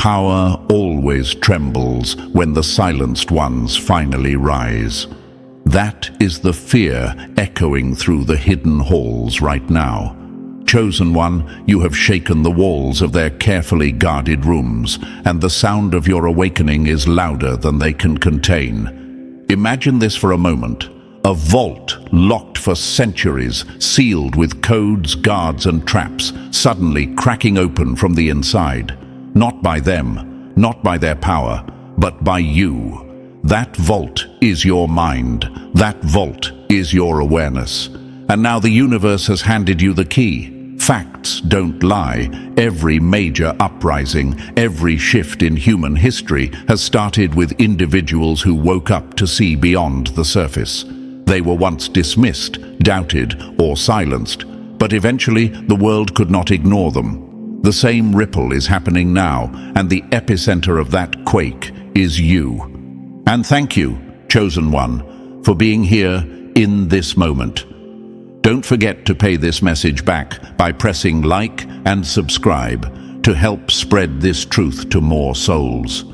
Power always trembles when the silenced ones finally rise. That is the fear echoing through the hidden halls right now. Chosen One, you have shaken the walls of their carefully guarded rooms, and the sound of your awakening is louder than they can contain. Imagine this for a moment. A vault locked for centuries, sealed with codes, guards, and traps, suddenly cracking open from the inside. Not by them, not by their power, but by you. That vault is your mind. That vault is your awareness. And now the universe has handed you the key. Facts don't lie. Every major uprising, every shift in human history has started with individuals who woke up to see beyond the surface. They were once dismissed, doubted, or silenced, but eventually the world could not ignore them. The same ripple is happening now, and the epicenter of that quake is you. And thank you, Chosen One, for being here in this moment. Don't forget to pay this message back by pressing like and subscribe to help spread this truth to more souls.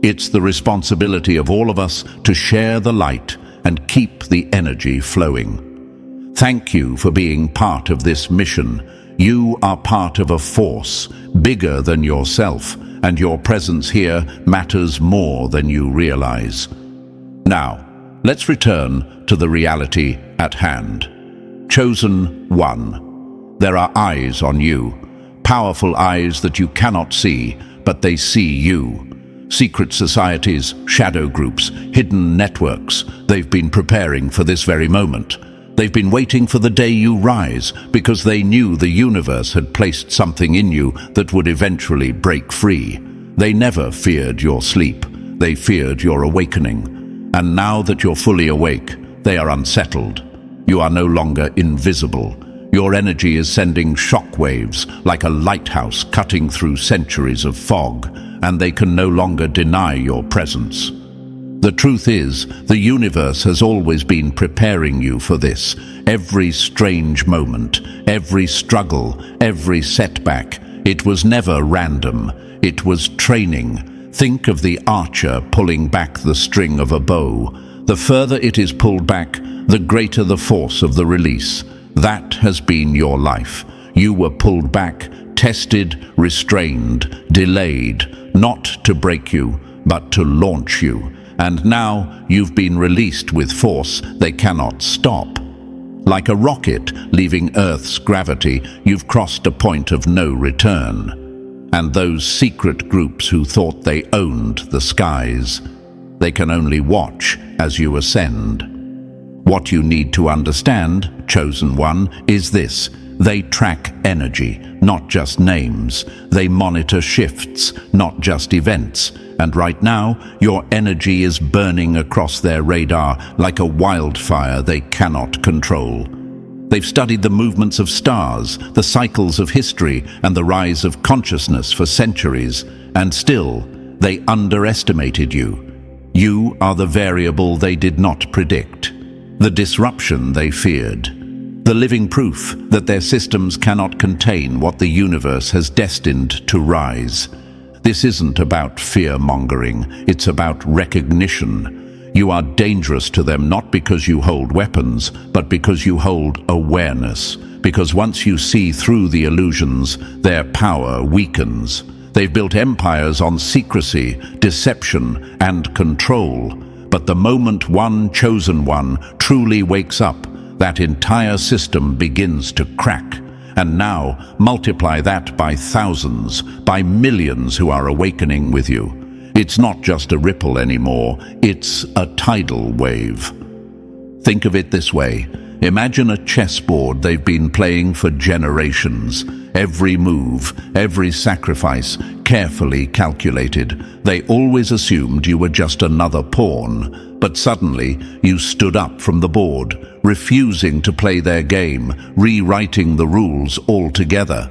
It's the responsibility of all of us to share the light and keep the energy flowing. Thank you for being part of this mission. You are part of a force bigger than yourself, and your presence here matters more than you realize. Now, let's return to the reality at hand. Chosen One, there are eyes on you, powerful eyes that you cannot see, but they see you. Secret societies, shadow groups, hidden networks, they've been preparing for this very moment. They've been waiting for the day you rise because they knew the universe had placed something in you that would eventually break free. They never feared your sleep. They feared your awakening. And now that you're fully awake, they are unsettled. You are no longer invisible. Your energy is sending shockwaves like a lighthouse cutting through centuries of fog, and they can no longer deny your presence. The truth is, the universe has always been preparing you for this. Every strange moment, every struggle, every setback, it was never random. It was training. Think of the archer pulling back the string of a bow. The further it is pulled back, the greater the force of the release. That has been your life. You were pulled back, tested, restrained, delayed, not to break you, but to launch you. And now you've been released with force they cannot stop. Like a rocket leaving Earth's gravity, you've crossed a point of no return. And those secret groups who thought they owned the skies, they can only watch as you ascend. What you need to understand, Chosen One, is this. They track energy, not just names. They monitor shifts, not just events. And right now, your energy is burning across their radar like a wildfire they cannot control. They've studied the movements of stars, the cycles of history, and the rise of consciousness for centuries, and still, they underestimated you. You are the variable they did not predict, the disruption they feared, the living proof that their systems cannot contain what the universe has destined to rise. This isn't about fear-mongering, it's about recognition. You are dangerous to them not because you hold weapons, but because you hold awareness. Because once you see through the illusions, their power weakens. They've built empires on secrecy, deception, and control. But the moment one chosen one truly wakes up, that entire system begins to crack. And now, multiply that by thousands, by millions who are awakening with you. It's not just a ripple anymore, it's a tidal wave. Think of it this way. Imagine a chessboard they've been playing for generations. Every move, every sacrifice, carefully calculated. They always assumed you were just another pawn. But suddenly, you stood up from the board, refusing to play their game, rewriting the rules altogether.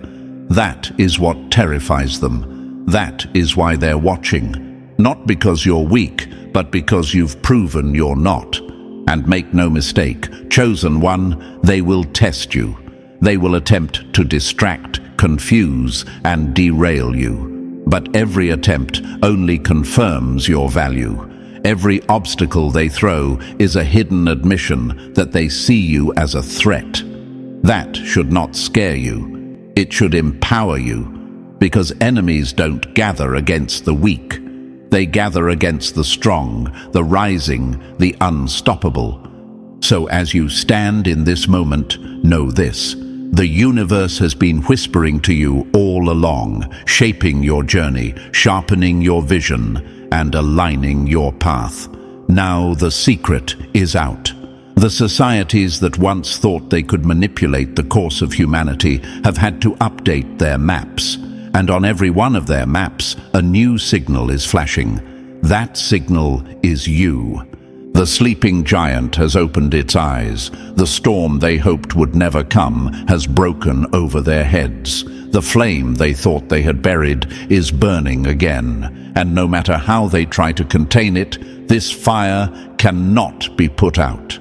That is what terrifies them. That is why they're watching. Not because you're weak, but because you've proven you're not. And make no mistake, Chosen One, they will test you. They will attempt to distract, confuse, and derail you. But every attempt only confirms your value. Every obstacle they throw is a hidden admission that they see you as a threat. That should not scare you. It should empower you, because enemies don't gather against the weak. They gather against the strong, the rising, the unstoppable. So as you stand in this moment, know this: the universe has been whispering to you all along, shaping your journey, sharpening your vision, and aligning your path. Now the secret is out. The societies that once thought they could manipulate the course of humanity have had to update their maps. And on every one of their maps, a new signal is flashing. That signal is you. The sleeping giant has opened its eyes. The storm they hoped would never come has broken over their heads. The flame they thought they had buried is burning again. And no matter how they try to contain it, this fire cannot be put out.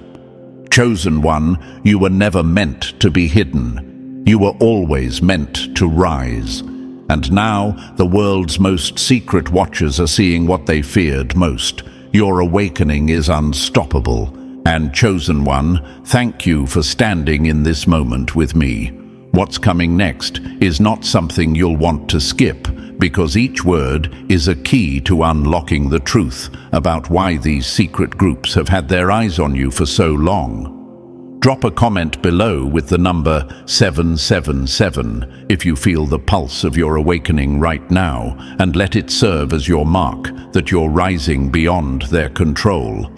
Chosen one, you were never meant to be hidden. You were always meant to rise. And now, the world's most secret watchers are seeing what they feared most. Your awakening is unstoppable. And Chosen One, thank you for standing in this moment with me. What's coming next is not something you'll want to skip, because each word is a key to unlocking the truth about why these secret groups have had their eyes on you for so long. Drop a comment below with the number 777 if you feel the pulse of your awakening right now, and let it serve as your mark that you're rising beyond their control.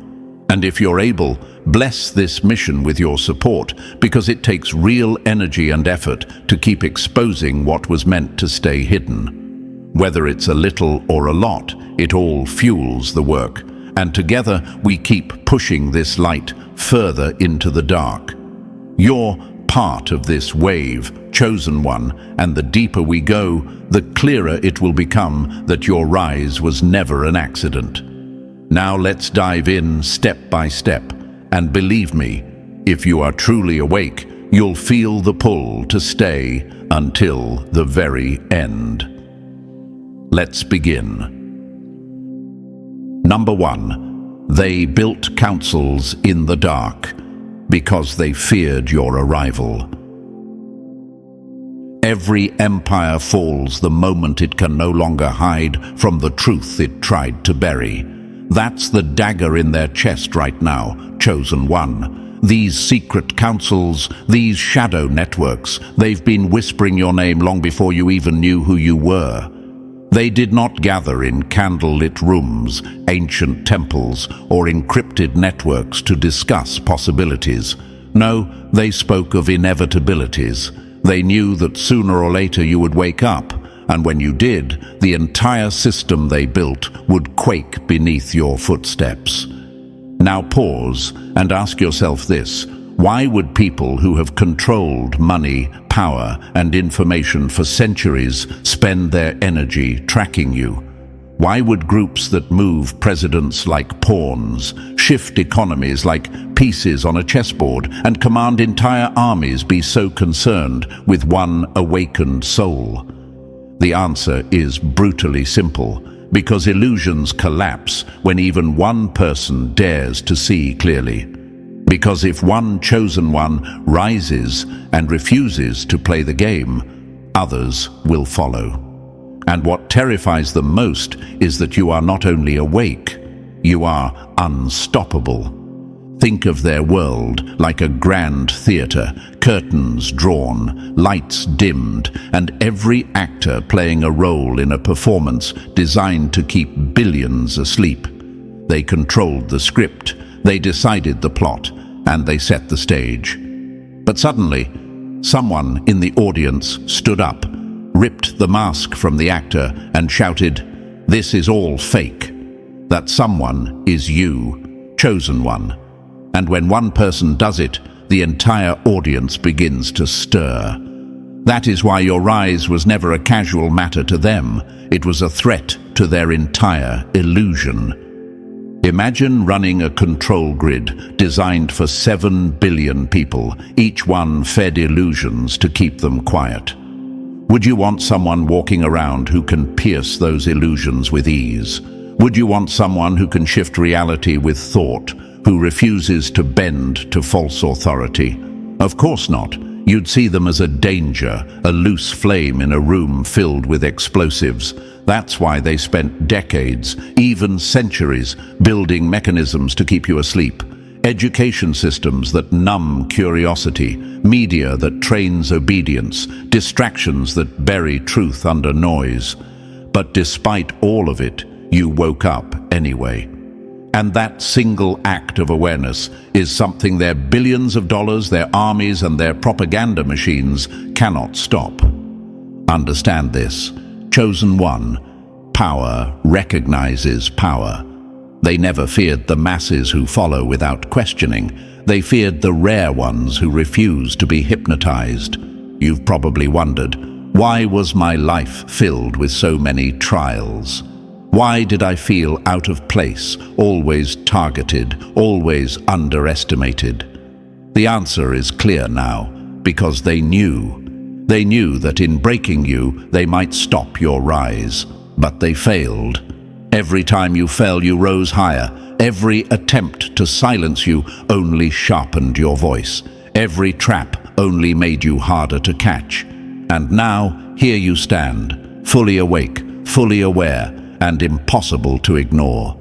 And if you're able, bless this mission with your support, because it takes real energy and effort to keep exposing what was meant to stay hidden. Whether it's a little or a lot, it all fuels the work. And together we keep pushing this light further into the dark. You're part of this wave, Chosen One, and the deeper we go, the clearer it will become that your rise was never an accident. Now let's dive in step by step, and believe me, if you are truly awake, you'll feel the pull to stay until the very end. Let's begin. Number 1. They built councils in the dark because they feared your arrival. Every empire falls the moment it can no longer hide from the truth it tried to bury. That's the dagger in their chest right now, Chosen One. These secret councils, these shadow networks, they've been whispering your name long before you even knew who you were. They did not gather in candlelit rooms, ancient temples, or encrypted networks to discuss possibilities. No, they spoke of inevitabilities. They knew that sooner or later you would wake up, and when you did, the entire system they built would quake beneath your footsteps. Now pause and ask yourself this: why would people who have controlled money, power, and information for centuries spend their energy tracking you? Why would groups that move presidents like pawns, shift economies like pieces on a chessboard, and command entire armies be so concerned with one awakened soul? The answer is brutally simple: because illusions collapse when even one person dares to see clearly. Because if one chosen one rises and refuses to play the game, others will follow. And what terrifies them most is that you are not only awake, you are unstoppable. Think of their world like a grand theater, curtains drawn, lights dimmed, and every actor playing a role in a performance designed to keep billions asleep. They controlled the script, they decided the plot, and they set the stage. But suddenly, someone in the audience stood up, ripped the mask from the actor, and shouted, "This is all fake." That someone is you, Chosen One. And when one person does it, the entire audience begins to stir. That is why your rise was never a casual matter to them. It was a threat to their entire illusion. Imagine running a control grid designed for 7 billion people, each one fed illusions to keep them quiet. Would you want someone walking around who can pierce those illusions with ease? Would you want someone who can shift reality with thought, who refuses to bend to false authority? Of course not. You'd see them as a danger, a loose flame in a room filled with explosives. That's why they spent decades, even centuries, building mechanisms to keep you asleep. Education systems that numb curiosity, media that trains obedience, distractions that bury truth under noise. But despite all of it, you woke up anyway. And that single act of awareness is something their billions of dollars, their armies, and their propaganda machines cannot stop. Understand this. Chosen one. Power recognizes power. They never feared the masses who follow without questioning. They feared the rare ones who refuse to be hypnotized. You've probably wondered, why was my life filled with so many trials? Why did I feel out of place, always targeted, always underestimated? The answer is clear now, because they knew. They knew that in breaking you, they might stop your rise. But they failed. Every time you fell, you rose higher. Every attempt to silence you only sharpened your voice. Every trap only made you harder to catch. And now, here you stand, fully awake, fully aware, and impossible to ignore.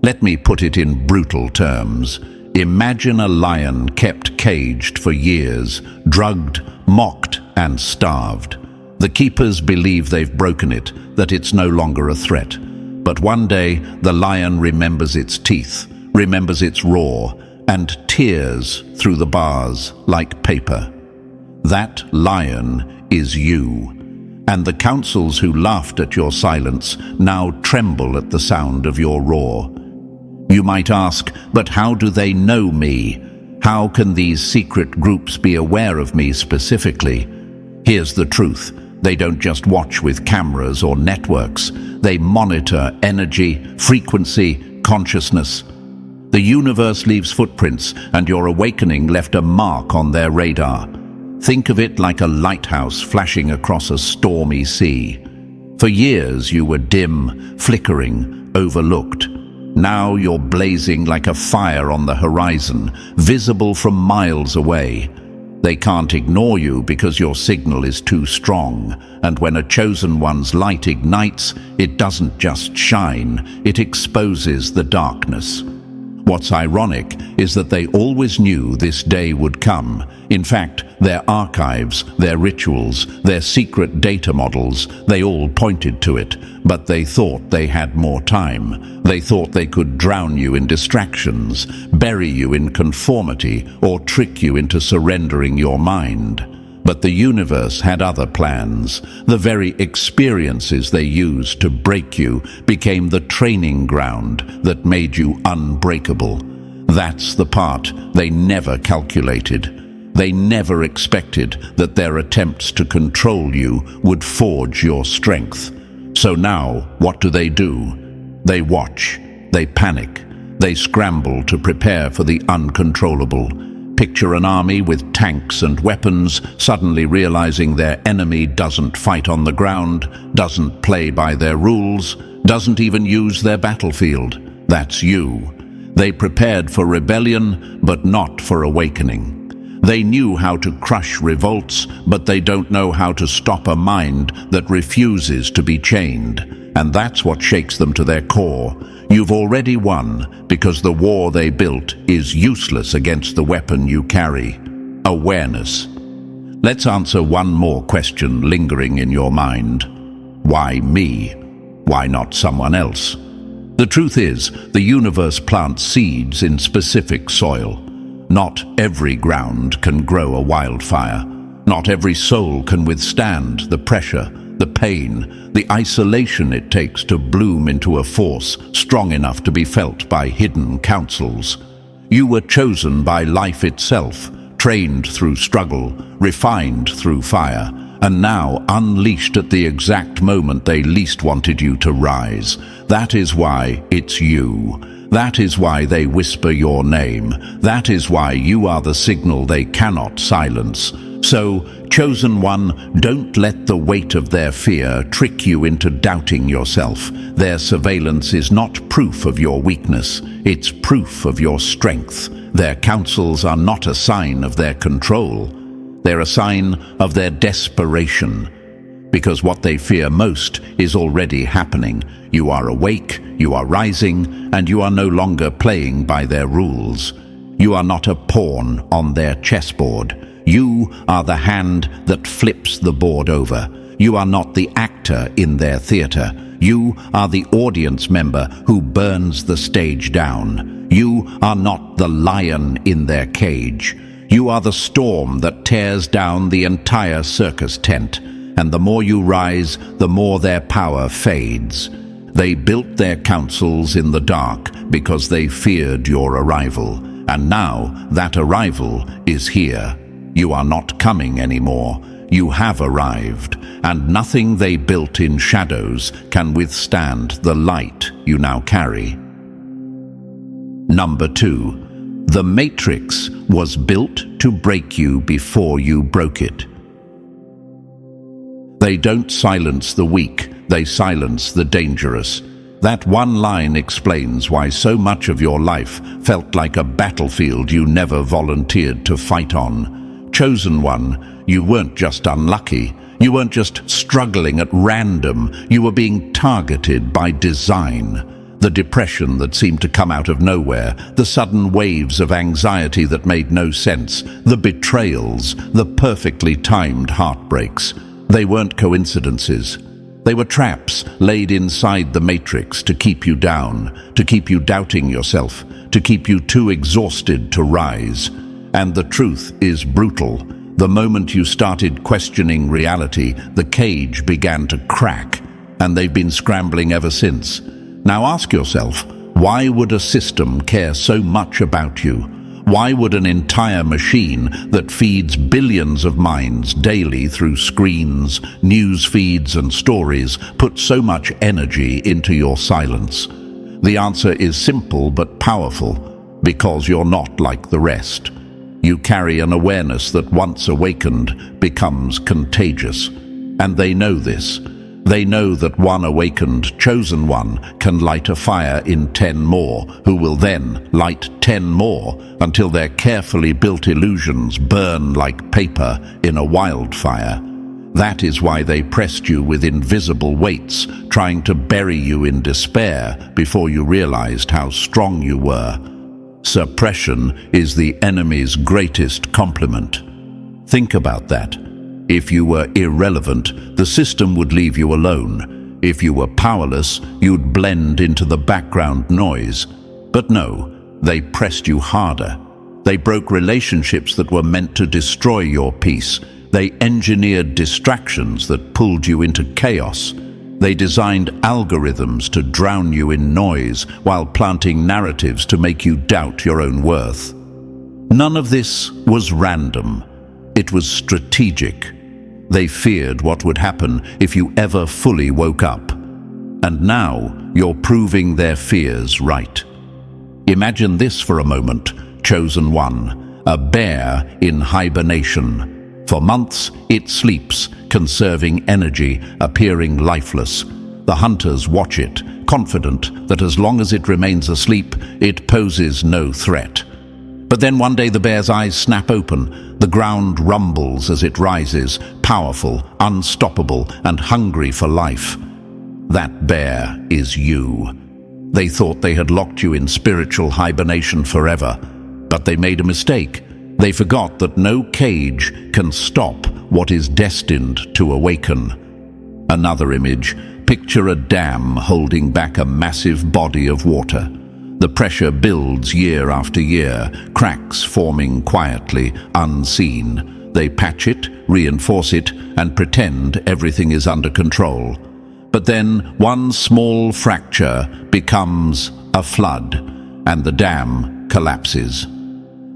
Let me put it in brutal terms. Imagine a lion kept caged for years, drugged, mocked, and starved. The keepers believe they've broken it, that it's no longer a threat. But one day, the lion remembers its teeth, remembers its roar, and tears through the bars like paper. That lion is you. And the councils who laughed at your silence now tremble at the sound of your roar. You might ask, but how do they know me? How can these secret groups be aware of me specifically? Here's the truth. They don't just watch with cameras or networks. They monitor energy, frequency, consciousness. The universe leaves footprints, and your awakening left a mark on their radar. Think of it like a lighthouse flashing across a stormy sea. For years you were dim, flickering, overlooked. Now you're blazing like a fire on the horizon, visible from miles away. They can't ignore you because your signal is too strong, and when a chosen one's light ignites, it doesn't just shine, it exposes the darkness. What's ironic is that they always knew this day would come. In fact, their archives, their rituals, their secret data models, they all pointed to it, but they thought they had more time. They thought they could drown you in distractions, bury you in conformity, or trick you into surrendering your mind. But the universe had other plans. The very experiences they used to break you became the training ground that made you unbreakable. That's the part they never calculated. They never expected that their attempts to control you would forge your strength. So now, what do? They watch, they panic, they scramble to prepare for the uncontrollable. Picture an army with tanks and weapons suddenly realizing their enemy doesn't fight on the ground, doesn't play by their rules, doesn't even use their battlefield. That's you. They prepared for rebellion, but not for awakening. They knew how to crush revolts, but they don't know how to stop a mind that refuses to be chained. And that's what shakes them to their core. You've already won, because the war they built is useless against the weapon you carry: awareness. Let's answer one more question lingering in your mind. Why me? Why not someone else? The truth is, the universe plants seeds in specific soil. Not every ground can grow a wildfire. Not every soul can withstand the pressure, the pain, the isolation it takes to bloom into a force strong enough to be felt by hidden councils. You were chosen by life itself, trained through struggle, refined through fire, and now unleashed at the exact moment they least wanted you to rise. That is why it's you. That is why they whisper your name. That is why you are the signal they cannot silence. So, Chosen One, don't let the weight of their fear trick you into doubting yourself. Their surveillance is not proof of your weakness, it's proof of your strength. Their counsels are not a sign of their control, they're a sign of their desperation. Because what they fear most is already happening. You are awake, you are rising, and you are no longer playing by their rules. You are not a pawn on their chessboard. You are the hand that flips the board over. You are not the actor in their theater. You are the audience member who burns the stage down. You are not the lion in their cage. You are the storm that tears down the entire circus tent. And the more you rise, the more their power fades. They built their councils in the dark because they feared your arrival. And now that arrival is here. You are not coming anymore. You have arrived, and nothing they built in shadows can withstand the light you now carry. Number 2. The Matrix was built to break you before you broke it. They don't silence the weak, they silence the dangerous. That one line explains why so much of your life felt like a battlefield you never volunteered to fight on. Chosen One, you weren't just unlucky. You weren't just struggling at random. You were being targeted by design. The depression that seemed to come out of nowhere, the sudden waves of anxiety that made no sense, the betrayals, the perfectly timed heartbreaks. They weren't coincidences. They were traps laid inside the Matrix to keep you down, to keep you doubting yourself, to keep you too exhausted to rise. And the truth is brutal. The moment you started questioning reality, the cage began to crack, and they've been scrambling ever since. Now ask yourself, why would a system care so much about you? Why would an entire machine that feeds billions of minds daily through screens, news feeds and stories put so much energy into your silence? The answer is simple but powerful, because you're not like the rest. You carry an awareness that once awakened becomes contagious. And they know this. They know that one awakened Chosen One can light a fire in 10 more, who will then light 10 more until their carefully built illusions burn like paper in a wildfire. That is why they pressed you with invisible weights, trying to bury you in despair before you realized how strong you were. Suppression is the enemy's greatest compliment. Think about that. If you were irrelevant, the system would leave you alone. If you were powerless, you'd blend into the background noise. But no, they pressed you harder. They broke relationships that were meant to destroy your peace. They engineered distractions that pulled you into chaos. They designed algorithms to drown you in noise while planting narratives to make you doubt your own worth. None of this was random. It was strategic. They feared what would happen if you ever fully woke up. And now you're proving their fears right. Imagine this for a moment, Chosen One, a bear in hibernation. For months, it sleeps, conserving energy, appearing lifeless. The hunters watch it, confident that as long as it remains asleep, it poses no threat. But then one day the bear's eyes snap open. The ground rumbles as it rises, powerful, unstoppable, and hungry for life. That bear is you. They thought they had locked you in spiritual hibernation forever, but they made a mistake. They forgot that no cage can stop what is destined to awaken. Another image. Picture a dam holding back a massive body of water. The pressure builds year after year, cracks forming quietly, unseen. They patch it, reinforce it, and pretend everything is under control. But then one small fracture becomes a flood, and the dam collapses.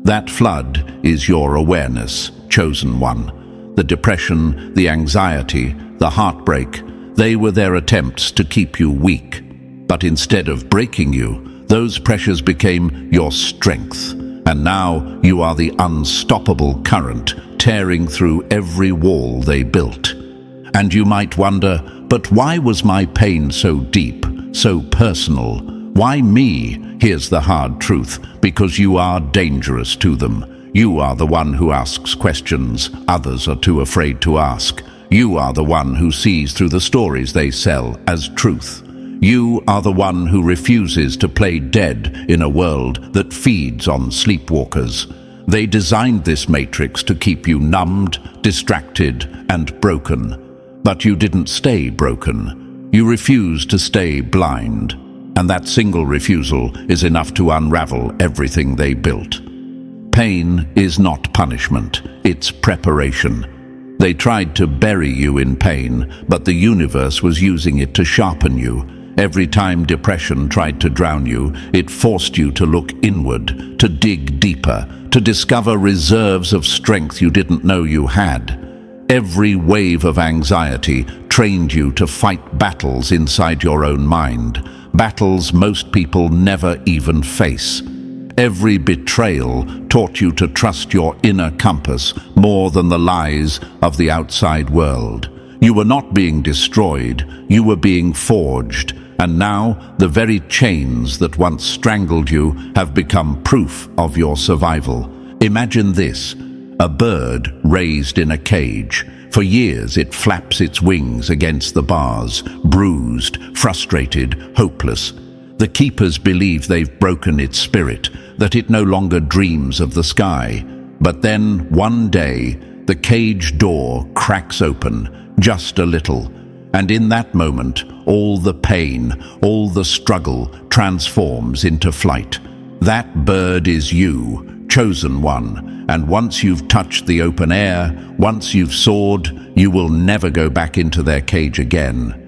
That flood is your awareness, Chosen One. The depression, the anxiety, the heartbreak, they were their attempts to keep you weak. But instead of breaking you, those pressures became your strength, and now you are the unstoppable current, tearing through every wall they built. And you might wonder, but why was my pain so deep, so personal? Why me? Here's the hard truth: because you are dangerous to them. You are the one who asks questions others are too afraid to ask. You are the one who sees through the stories they sell as truth. You are the one who refuses to play dead in a world that feeds on sleepwalkers. They designed this matrix to keep you numbed, distracted, and broken. But you didn't stay broken. You refused to stay blind. And that single refusal is enough to unravel everything they built. Pain is not punishment, it's preparation. They tried to bury you in pain, but the universe was using it to sharpen you. Every time depression tried to drown you, it forced you to look inward, to dig deeper, to discover reserves of strength you didn't know you had. Every wave of anxiety trained you to fight battles inside your own mind, battles most people never even face. Every betrayal taught you to trust your inner compass more than the lies of the outside world. You were not being destroyed, you were being forged, and now the very chains that once strangled you have become proof of your survival. Imagine this: a bird raised in a cage. For years it flaps its wings against the bars, bruised, frustrated, hopeless. The keepers believe they've broken its spirit, that it no longer dreams of the sky. But then, one day, the cage door cracks open, just a little, and in that moment, all the pain, all the struggle transforms into flight. That bird is you, chosen one, and once you've touched the open air, once you've soared, you will never go back into their cage again.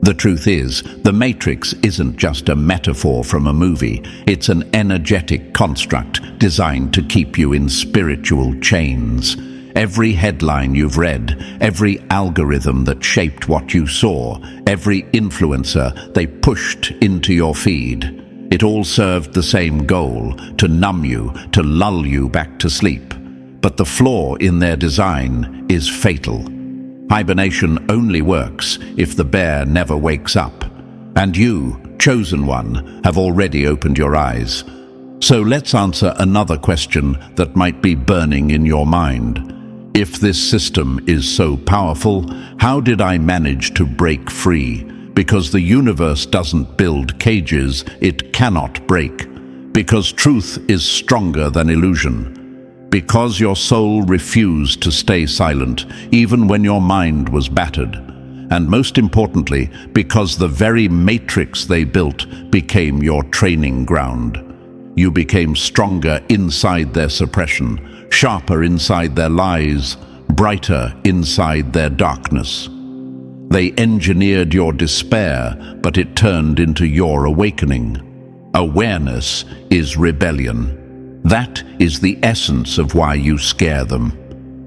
The truth is, the Matrix isn't just a metaphor from a movie. It's an energetic construct designed to keep you in spiritual chains. Every headline you've read, every algorithm that shaped what you saw, every influencer they pushed into your feed, it all served the same goal: to numb you, to lull you back to sleep. But the flaw in their design is fatal. Hibernation only works if the bear never wakes up. And you, chosen one, have already opened your eyes. So let's answer another question that might be burning in your mind. If this system is so powerful, how did I manage to break free? Because the universe doesn't build cages it cannot break. Because truth is stronger than illusion. Because your soul refused to stay silent, even when your mind was battered. And most importantly, because the very matrix they built became your training ground. You became stronger inside their suppression, sharper inside their lies, brighter inside their darkness. They engineered your despair, but it turned into your awakening. Awareness is rebellion. That is the essence of why you scare them.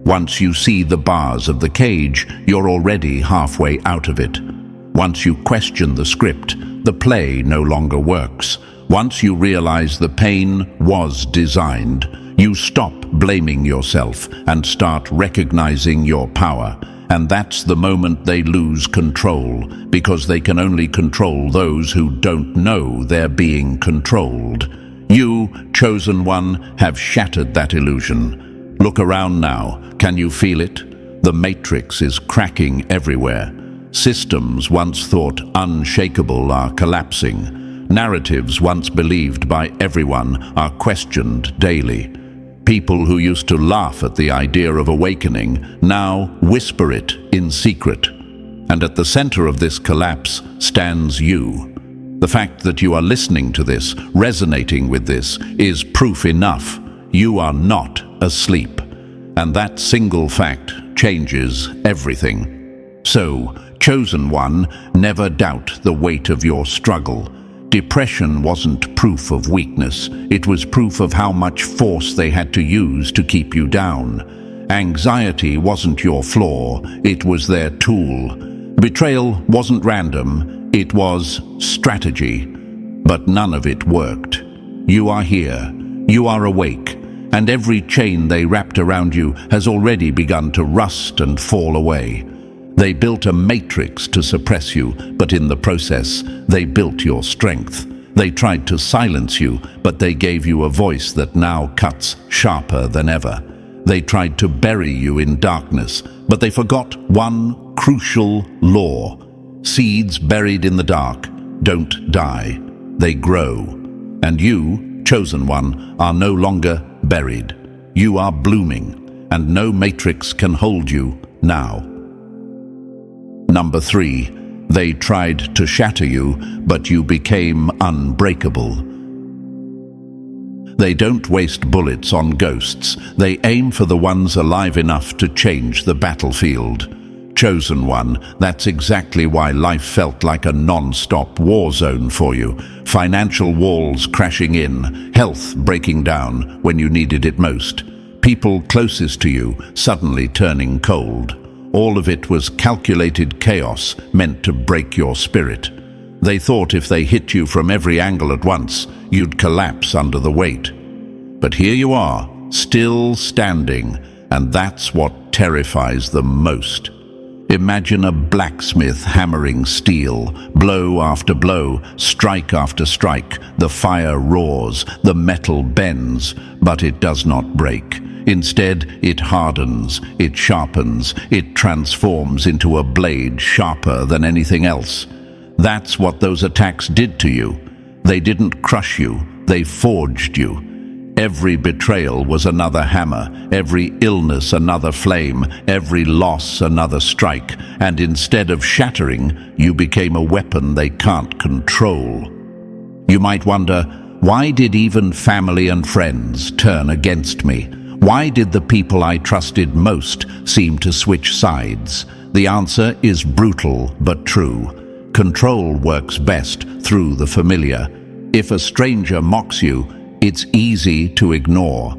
Once you see the bars of the cage, you're already halfway out of it. Once you question the script, the play no longer works. Once you realize the pain was designed, you stop blaming yourself and start recognizing your power. And that's the moment they lose control, because they can only control those who don't know they're being controlled. You, chosen one, have shattered that illusion. Look around now. Can you feel it? The matrix is cracking everywhere. Systems once thought unshakable are collapsing. Narratives once believed by everyone are questioned daily. People who used to laugh at the idea of awakening now whisper it in secret. And at the center of this collapse stands you. The fact that you are listening to this, resonating with this, is proof enough. You are not asleep. And that single fact changes everything. So, chosen one, never doubt the weight of your struggle. Depression wasn't proof of weakness. It was proof of how much force they had to use to keep you down. Anxiety wasn't your flaw. It was their tool. Betrayal wasn't random. It was strategy, but none of it worked. You are here. You are awake. and every chain they wrapped around you has already begun to rust and fall away. They built a matrix to suppress you, but in the process, they built your strength. They tried to silence you, but they gave you a voice that now cuts sharper than ever. They tried to bury you in darkness, but they forgot one crucial law. Seeds buried in the dark don't die, they grow. And you, chosen one, are no longer buried. You are blooming, and no matrix can hold you now. Number 3, they tried to shatter you, but you became unbreakable. They don't waste bullets on ghosts. They aim for the ones alive enough to change the battlefield. Chosen one, that's exactly why life felt like a non-stop war zone for you. Financial walls crashing in, health breaking down when you needed it most. People closest to you suddenly turning cold. All of it was calculated chaos meant to break your spirit. They thought if they hit you from every angle at once, you'd collapse under the weight. But here you are, still standing, and that's what terrifies them most. Imagine a blacksmith hammering steel, blow after blow, strike after strike. The fire roars, the metal bends, but it does not break. Instead, it hardens, it sharpens, it transforms into a blade sharper than anything else. That's what those attacks did to you. They didn't crush you, they forged you. Every betrayal was another hammer, every illness another flame, every loss another strike, and instead of shattering, you became a weapon they can't control. You might wonder, why did even family and friends turn against me? Why did the people I trusted most seem to switch sides? The answer is brutal but true. Control works best through the familiar. If a stranger mocks you, it's easy to ignore.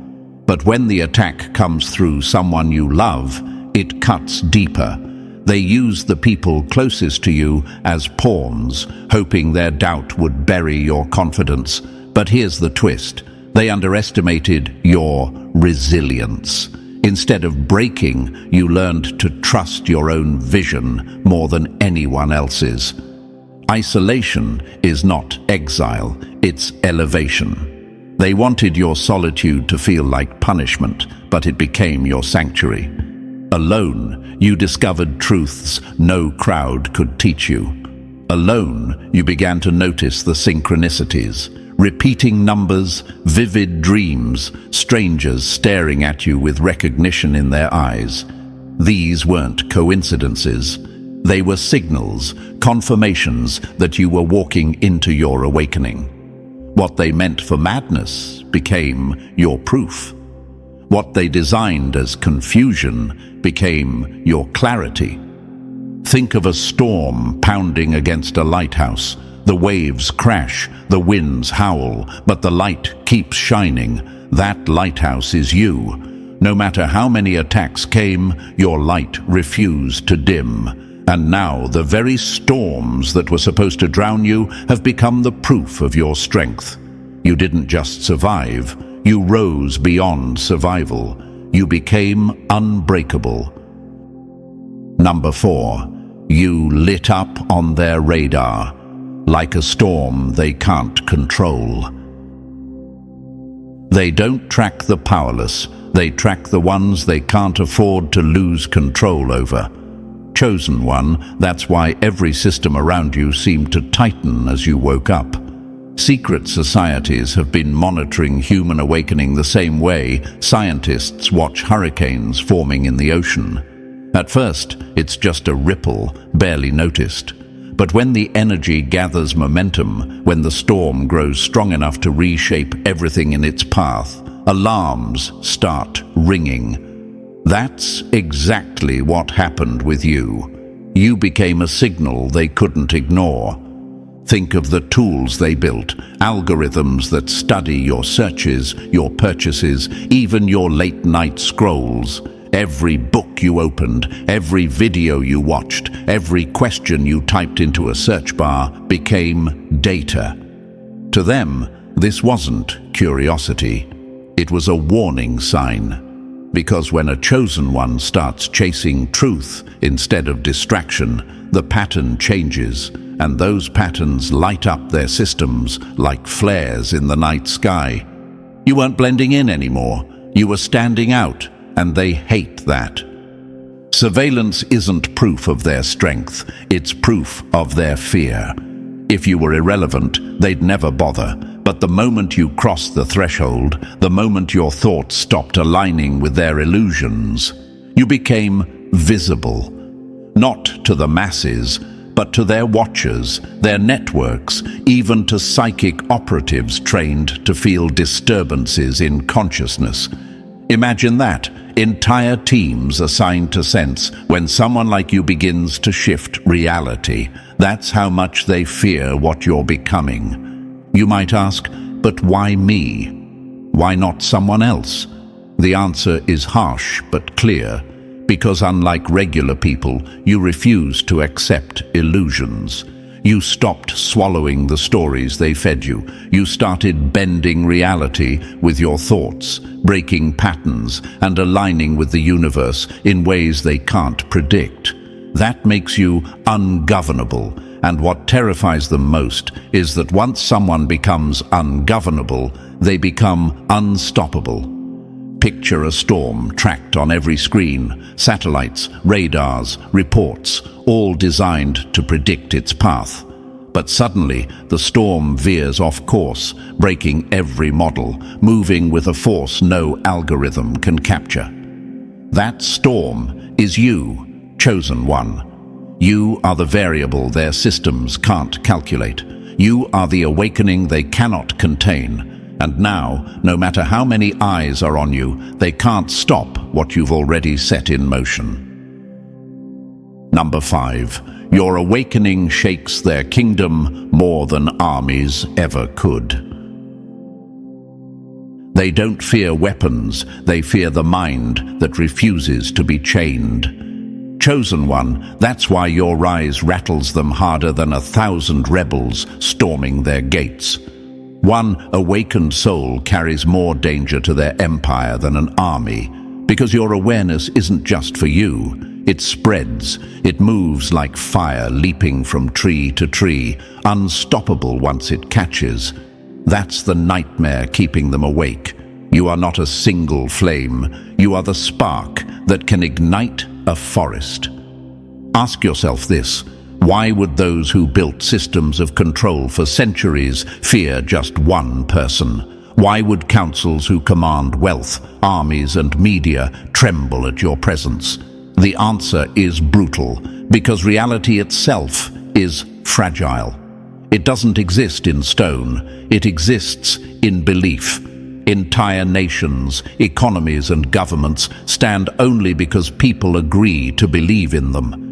But when the attack comes through someone you love, it cuts deeper. They use the people closest to you as pawns, hoping their doubt would bury your confidence. But here's the twist. They underestimated your resilience. Instead of breaking, you learned to trust your own vision more than anyone else's. Isolation is not exile, it's elevation. They wanted your solitude to feel like punishment, but it became your sanctuary. Alone, you discovered truths no crowd could teach you. Alone, you began to notice the synchronicities. Repeating numbers, vivid dreams, strangers staring at you with recognition in their eyes. These weren't coincidences. They were signals, confirmations that you were walking into your awakening. What they meant for madness became your proof. What they designed as confusion became your clarity. Think of a storm pounding against a lighthouse. The waves crash, the winds howl, but the light keeps shining. That lighthouse is you. No matter how many attacks came, your light refused to dim. And now the very storms that were supposed to drown you have become the proof of your strength. You didn't just survive, you rose beyond survival. You became unbreakable. Number 4, you lit up on their radar. Like a storm they can't control. They don't track the powerless, they track the ones they can't afford to lose control over. Chosen one, that's why every system around you seemed to tighten as you woke up. Secret societies have been monitoring human awakening the same way scientists watch hurricanes forming in the ocean. At first, it's just a ripple, barely noticed. But when the energy gathers momentum, when the storm grows strong enough to reshape everything in its path, alarms start ringing. That's exactly what happened with you. You became a signal they couldn't ignore. Think of the tools they built, algorithms that study your searches, your purchases, even your late-night scrolls. Every book you opened, every video you watched, every question you typed into a search bar became data. To them, this wasn't curiosity. It was a warning sign, because when a chosen one starts chasing truth instead of distraction, the pattern changes, and those patterns light up their systems like flares in the night sky. You weren't blending in anymore. You were standing out, and they hate that. Surveillance isn't proof of their strength, it's proof of their fear. If you were irrelevant, they'd never bother. But the moment you crossed the threshold, the moment your thoughts stopped aligning with their illusions, you became visible. Not to the masses, but to their watchers, their networks, even to psychic operatives trained to feel disturbances in consciousness. Imagine that, entire teams assigned to sense when someone like you begins to shift reality. That's how much they fear what you're becoming. You might ask, but why me? Why not someone else? The answer is harsh but clear, because unlike regular people, you refuse to accept illusions. You stopped swallowing the stories they fed you. You started bending reality with your thoughts, breaking patterns, and aligning with the universe in ways they can't predict. That makes you ungovernable, and what terrifies them most is that once someone becomes ungovernable, they become unstoppable. Picture a storm tracked on every screen, satellites, radars, reports, all designed to predict its path. But suddenly, the storm veers off course, breaking every model, moving with a force no algorithm can capture. That storm is you, chosen one. You are the variable their systems can't calculate. You are the awakening they cannot contain. And now, no matter how many eyes are on you, they can't stop what you've already set in motion. Number 5. Your awakening shakes their kingdom more than armies ever could. They don't fear weapons, they fear the mind that refuses to be chained. Chosen one, that's why your rise rattles them harder than 1,000 rebels storming their gates. One awakened soul carries more danger to their empire than an army, because your awareness isn't just for you. It spreads, it moves like fire leaping from tree to tree, unstoppable once it catches. That's the nightmare keeping them awake. You are not a single flame, you are the spark that can ignite a forest. Ask yourself this. Why would those who built systems of control for centuries fear just one person? Why would councils who command wealth, armies and media tremble at your presence? The answer is brutal, because reality itself is fragile. It doesn't exist in stone, it exists in belief. Entire nations, economies and governments stand only because people agree to believe in them.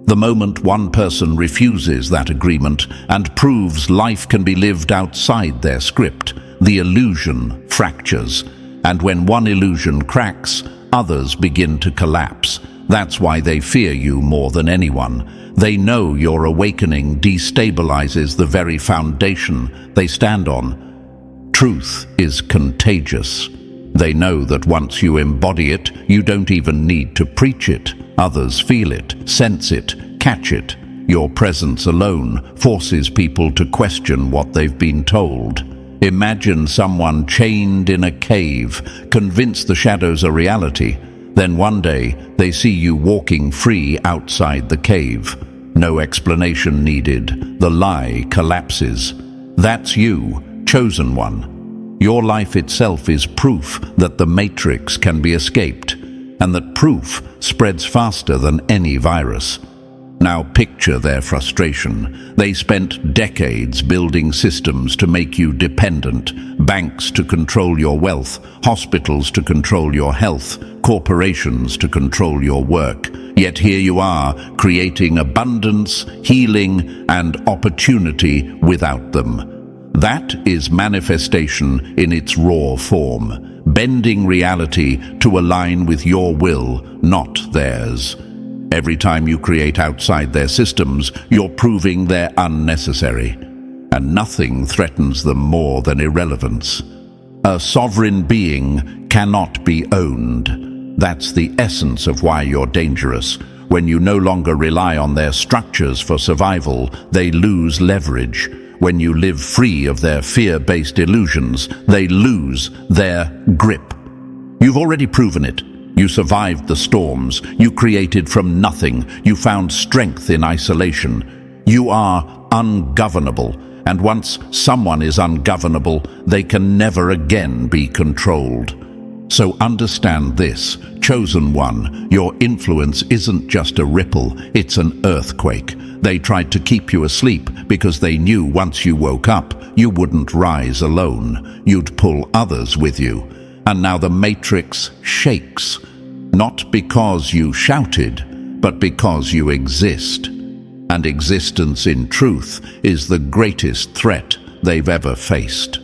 The moment one person refuses that agreement and proves life can be lived outside their script, the illusion fractures. And when one illusion cracks, others begin to collapse. That's why they fear you more than anyone. They know your awakening destabilizes the very foundation they stand on. Truth is contagious. They know that once you embody it, you don't even need to preach it. Others feel it, sense it, catch it. Your presence alone forces people to question what they've been told. Imagine someone chained in a cave, convinced the shadows are reality. Then one day, they see you walking free outside the cave. No explanation needed. The lie collapses. That's you, chosen one. Your life itself is proof that the matrix can be escaped, and that proof spreads faster than any virus. Now picture their frustration. They spent decades building systems to make you dependent, banks to control your wealth, hospitals to control your health, corporations to control your work. Yet here you are, creating abundance, healing, and opportunity without them. That is manifestation in its raw form, bending reality to align with your will, not theirs. Every time you create outside their systems, you're proving they're unnecessary, and nothing threatens them more than irrelevance. A sovereign being cannot be owned. That's the essence of why you're dangerous. When you no longer rely on their structures for survival, they lose leverage. When you live free of their fear-based illusions, they lose their grip. You've already proven it. You survived the storms. You created from nothing. You found strength in isolation. You are ungovernable. And once someone is ungovernable, they can never again be controlled. So understand this, Chosen One, your influence isn't just a ripple, it's an earthquake. They tried to keep you asleep because they knew once you woke up, you wouldn't rise alone. You'd pull others with you. And now the Matrix shakes, not because you shouted, but because you exist. And existence in truth is the greatest threat they've ever faced.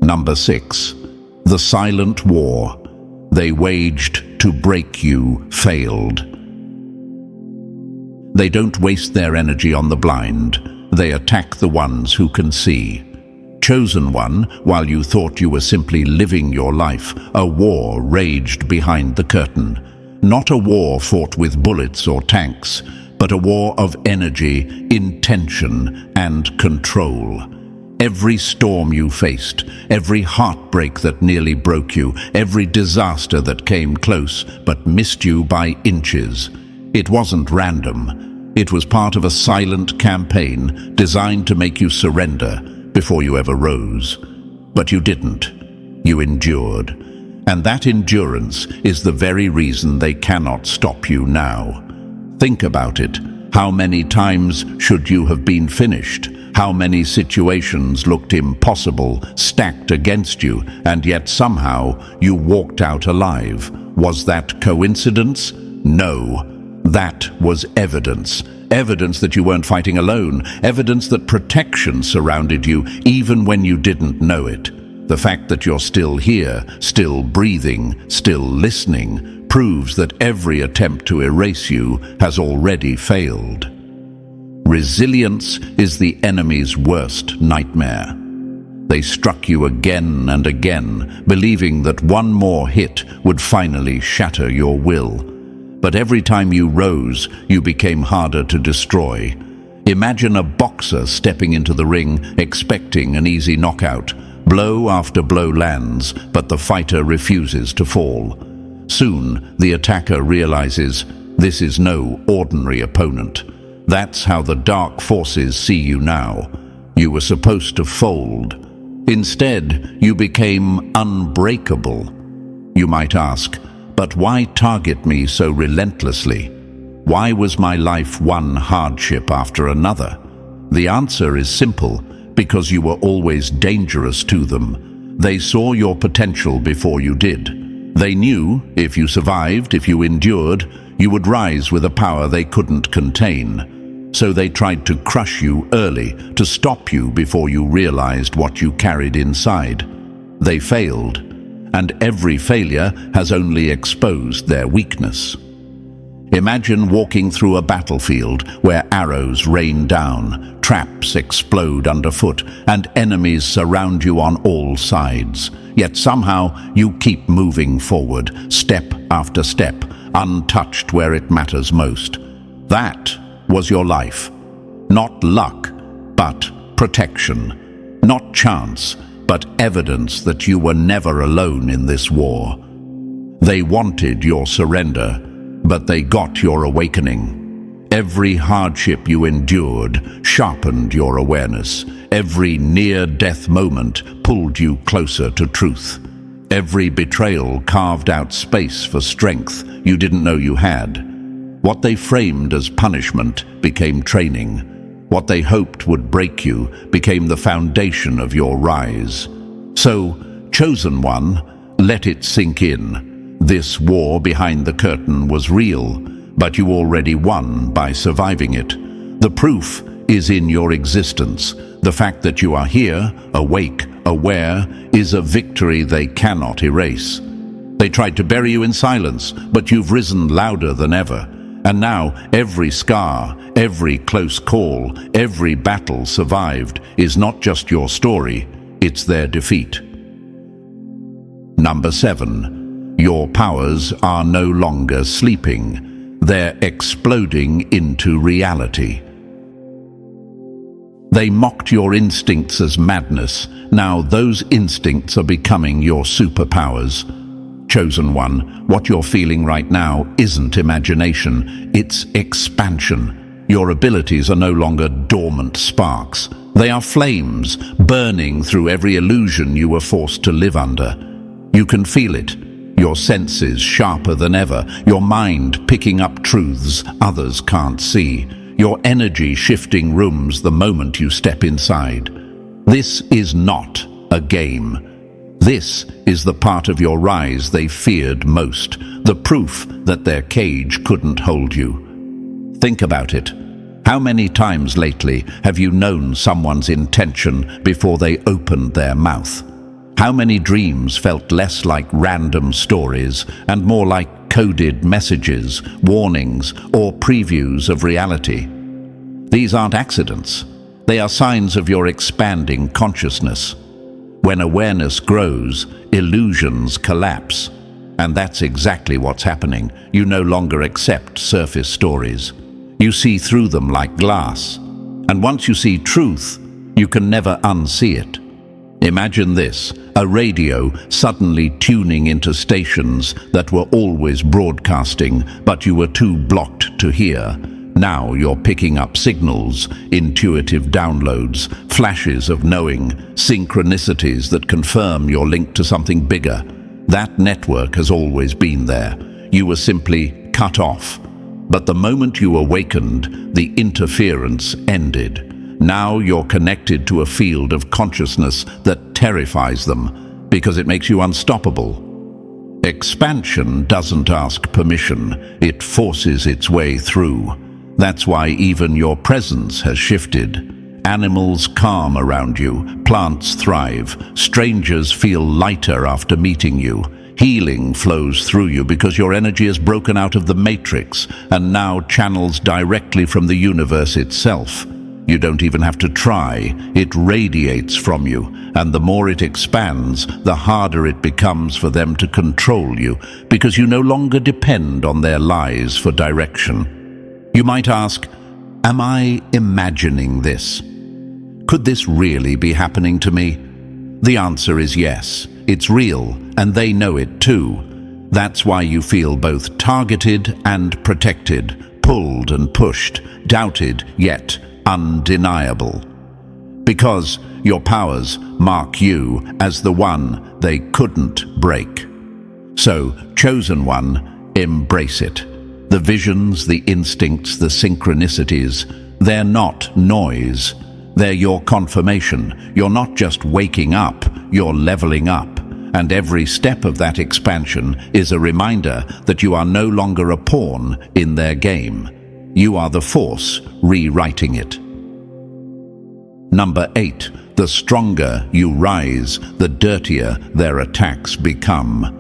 Number 6. The silent war they waged to break you failed. They don't waste their energy on the blind. They attack the ones who can see. Chosen One, while you thought you were simply living your life, a war raged behind the curtain. Not a war fought with bullets or tanks, but a war of energy, intention, and control. Every storm you faced, every heartbreak that nearly broke you, every disaster that came close but missed you by inches. It wasn't random. It was part of a silent campaign designed to make you surrender before you ever rose. But you didn't. You endured. And that endurance is the very reason they cannot stop you now. Think about it. How many times should you have been finished? How many situations looked impossible, stacked against you, and yet somehow you walked out alive? Was that coincidence? No. That was evidence. Evidence that you weren't fighting alone. Evidence that protection surrounded you, even when you didn't know it. The fact that you're still here, still breathing, still listening, proves that every attempt to erase you has already failed. Resilience is the enemy's worst nightmare. They struck you again and again, believing that one more hit would finally shatter your will. But every time you rose, you became harder to destroy. Imagine a boxer stepping into the ring, expecting an easy knockout. Blow after blow lands, but the fighter refuses to fall. Soon, the attacker realizes this is no ordinary opponent. That's how the dark forces see you now. You were supposed to fold. Instead, you became unbreakable. You might ask, but why target me so relentlessly? Why was my life one hardship after another? The answer is simple, because you were always dangerous to them. They saw your potential before you did. They knew if you survived, if you endured, you would rise with a power they couldn't contain. So they tried to crush you early, to stop you before you realized what you carried inside. They failed, and every failure has only exposed their weakness. Imagine walking through a battlefield where arrows rain down, traps explode underfoot, and enemies surround you on all sides. Yet somehow you keep moving forward, step after step, untouched where it matters most. That was your life. Not luck, but protection. Not chance, but evidence that you were never alone in this war. They wanted your surrender, but they got your awakening. Every hardship you endured sharpened your awareness. Every near-death moment pulled you closer to truth. Every betrayal carved out space for strength you didn't know you had. What they framed as punishment became training. What they hoped would break you became the foundation of your rise. So, Chosen One, let it sink in. This war behind the curtain was real, but you already won by surviving it. The proof is in your existence. The fact that you are here, awake, aware, is a victory they cannot erase. They tried to bury you in silence, but you've risen louder than ever. And now every scar, every close call, every battle survived is not just your story, it's their defeat. Number 7. Your powers are no longer sleeping. They're exploding into reality. They mocked your instincts as madness. Now those instincts are becoming your superpowers. Chosen One, what you're feeling right now isn't imagination, it's expansion. Your abilities are no longer dormant sparks. They are flames, burning through every illusion you were forced to live under. You can feel it. Your senses sharper than ever, your mind picking up truths others can't see, your energy shifting rooms the moment you step inside. This is not a game. This is the part of your rise they feared most, the proof that their cage couldn't hold you. Think about it. How many times lately have you known someone's intention before they opened their mouth? How many dreams felt less like random stories and more like coded messages, warnings, or previews of reality? These aren't accidents. They are signs of your expanding consciousness. When awareness grows, illusions collapse. And that's exactly what's happening. You no longer accept surface stories. You see through them like glass. And once you see truth, you can never unsee it. Imagine this, a radio suddenly tuning into stations that were always broadcasting, but you were too blocked to hear. Now you're picking up signals, intuitive downloads, flashes of knowing, synchronicities that confirm you're linked to something bigger. That network has always been there. You were simply cut off. But the moment you awakened, the interference ended. Now you're connected to a field of consciousness that terrifies them because it makes you unstoppable. Expansion doesn't ask permission, it forces its way through. That's why even your presence has shifted. Animals calm around you, plants thrive, strangers feel lighter after meeting you. Healing flows through you because your energy is broken out of the matrix and now channels directly from the universe itself. You don't even have to try, it radiates from you, and the more it expands, the harder it becomes for them to control you, because you no longer depend on their lies for direction. You might ask, am I imagining this? Could this really be happening to me? The answer is yes, it's real, and they know it too. That's why you feel both targeted and protected, pulled and pushed, doubted yet undeniable. Because your powers mark you as the one they couldn't break. So, Chosen One, embrace it. The visions, the instincts, the synchronicities, they're not noise. They're your confirmation. You're not just waking up, you're leveling up. And every step of that expansion is a reminder that you are no longer a pawn in their game. You are the force rewriting it. Number 8. The stronger you rise, the dirtier their attacks become.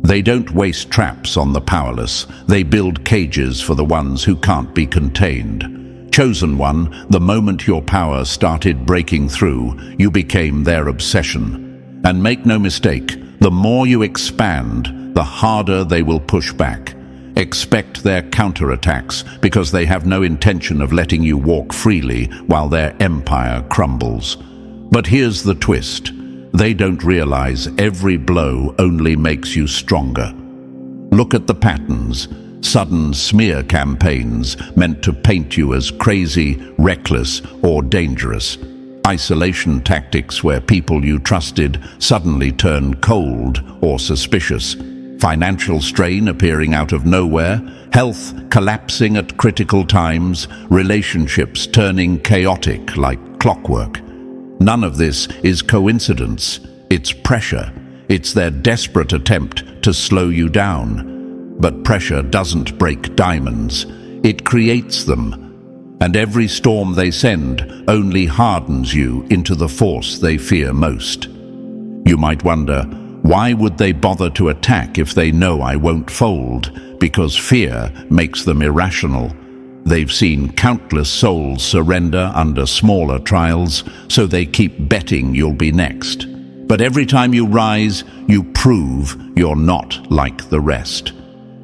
They don't waste traps on the powerless. They build cages for the ones who can't be contained. Chosen One, the moment your power started breaking through, you became their obsession. And make no mistake, the more you expand, the harder they will push back. Expect their counterattacks because they have no intention of letting you walk freely while their empire crumbles. But here's the twist. They don't realize every blow only makes you stronger. Look at the patterns. Sudden smear campaigns meant to paint you as crazy, reckless, or dangerous. Isolation tactics where people you trusted suddenly turn cold or suspicious. Financial strain appearing out of nowhere, health collapsing at critical times, relationships turning chaotic like clockwork. None of this is coincidence. It's pressure. It's their desperate attempt to slow you down. But pressure doesn't break diamonds. It creates them. And every storm they send only hardens you into the force they fear most. You might wonder, why would they bother to attack if they know I won't fold? Because fear makes them irrational. They've seen countless souls surrender under smaller trials, so they keep betting you'll be next. But every time you rise, you prove you're not like the rest.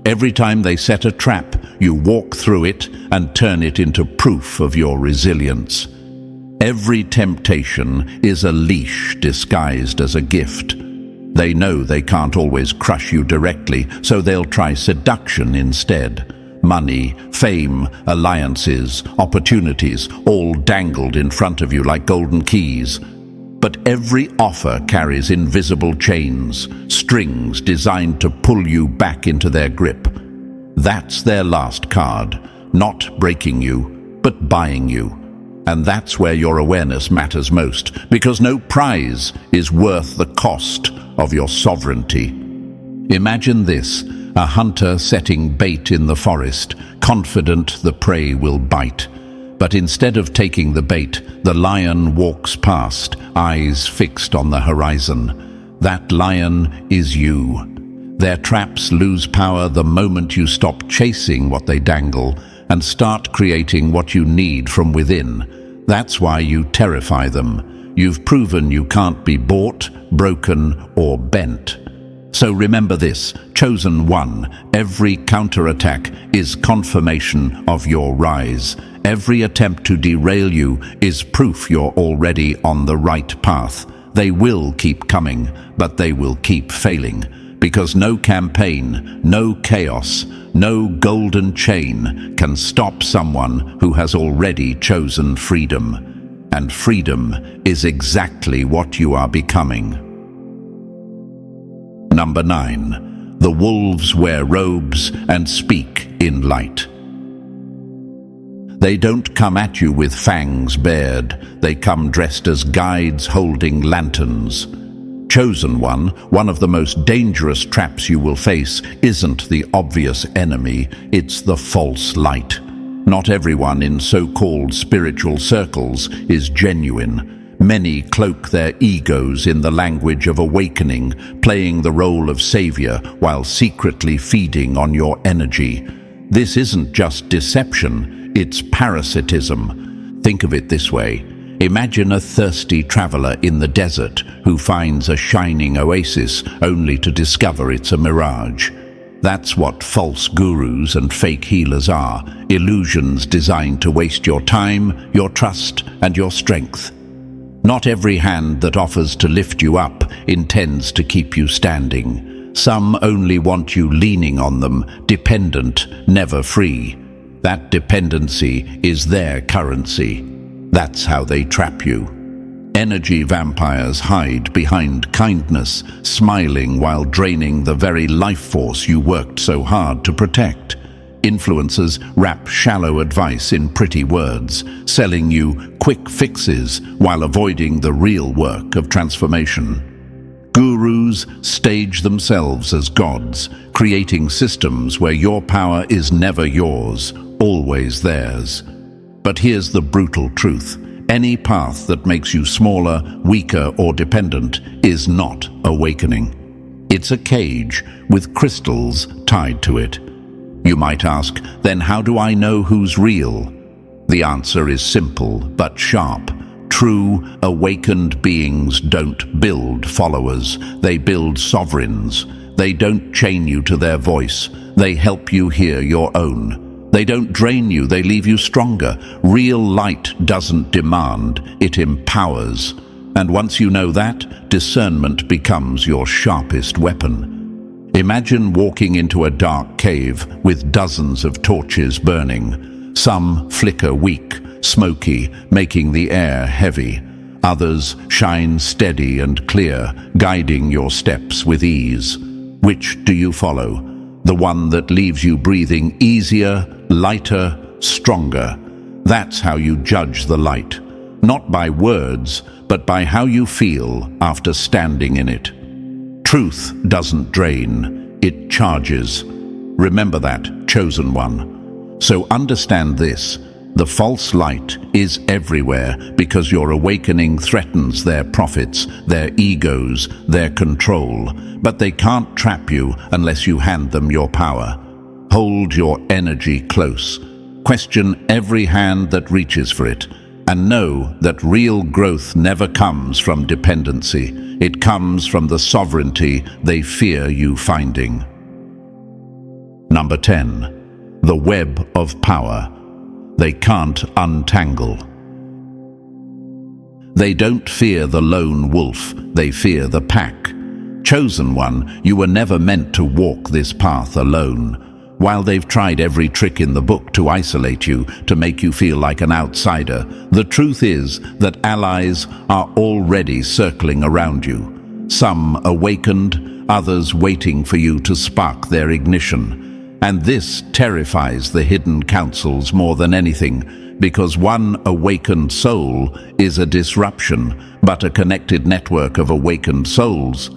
Every time they set a trap, you walk through it and turn it into proof of your resilience. Every temptation is a leash disguised as a gift. They know they can't always crush you directly, so they'll try seduction instead. Money, fame, alliances, opportunities, all dangled in front of you like golden keys. But every offer carries invisible chains, strings designed to pull you back into their grip. That's their last card, not breaking you, but buying you. And that's where your awareness matters most, because no prize is worth the cost of your sovereignty. Imagine this, a hunter setting bait in the forest, confident the prey will bite. But instead of taking the bait, the lion walks past, eyes fixed on the horizon. That lion is you. Their traps lose power the moment you stop chasing what they dangle and start creating what you need from within. That's why you terrify them. You've proven you can't be bought, broken, or bent. So remember this, Chosen One, every counterattack is confirmation of your rise. Every attempt to derail you is proof you're already on the right path. They will keep coming, but they will keep failing. Because no campaign, no chaos, no golden chain can stop someone who has already chosen freedom. And freedom is exactly what you are becoming. Number 9. The wolves wear robes and speak in light. They don't come at you with fangs bared. They come dressed as guides holding lanterns. Chosen One of the most dangerous traps you will face, isn't the obvious enemy, it's the false light. Not everyone in so-called spiritual circles is genuine. Many cloak their egos in the language of awakening, playing the role of savior while secretly feeding on your energy. This isn't just deception, it's parasitism. Think of it this way. Imagine a thirsty traveler in the desert who finds a shining oasis only to discover it's a mirage. That's what false gurus and fake healers are, illusions designed to waste your time, your trust, and your strength. Not every hand that offers to lift you up intends to keep you standing. Some only want you leaning on them, dependent, never free. That dependency is their currency. That's how they trap you. Energy vampires hide behind kindness, smiling while draining the very life force you worked so hard to protect. Influencers wrap shallow advice in pretty words, selling you quick fixes while avoiding the real work of transformation. Gurus stage themselves as gods, creating systems where your power is never yours, always theirs. But here's the brutal truth. Any path that makes you smaller, weaker, or dependent is not awakening. It's a cage with crystals tied to it. You might ask, then how do I know who's real? The answer is simple but sharp. True, awakened beings don't build followers, they build sovereigns. They don't chain you to their voice, they help you hear your own. They don't drain you, they leave you stronger. Real light doesn't demand, it empowers. And once you know that, discernment becomes your sharpest weapon. Imagine walking into a dark cave with dozens of torches burning. Some flicker weak, smoky, making the air heavy. Others shine steady and clear, guiding your steps with ease. Which do you follow? The one that leaves you breathing easier, lighter, stronger. That's how you judge the light. Not by words, but by how you feel after standing in it. Truth doesn't drain, it charges. Remember that, Chosen One. So understand this, the false light is everywhere because your awakening threatens their profits, their egos, their control. But they can't trap you unless you hand them your power. Hold your energy close. Question every hand that reaches for it. And know that real growth never comes from dependency. It comes from the sovereignty they fear you finding. Number 10. The web of power. They can't untangle. They don't fear the lone wolf, they fear the pack. Chosen one, you were never meant to walk this path alone. While they've tried every trick in the book to isolate you, to make you feel like an outsider, the truth is that allies are already circling around you. Some awakened, others waiting for you to spark their ignition. And this terrifies the hidden councils more than anything, because one awakened soul is a disruption, but a connected network of awakened souls,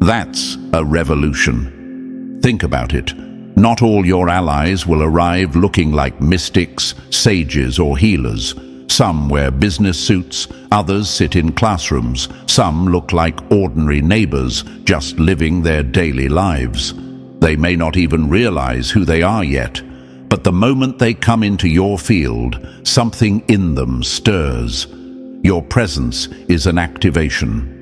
that's a revolution. Think about it. Not all your allies will arrive looking like mystics, sages, or healers. Some wear business suits, others sit in classrooms, some look like ordinary neighbors just living their daily lives. They may not even realize who they are yet, but the moment they come into your field, something in them stirs. Your presence is an activation.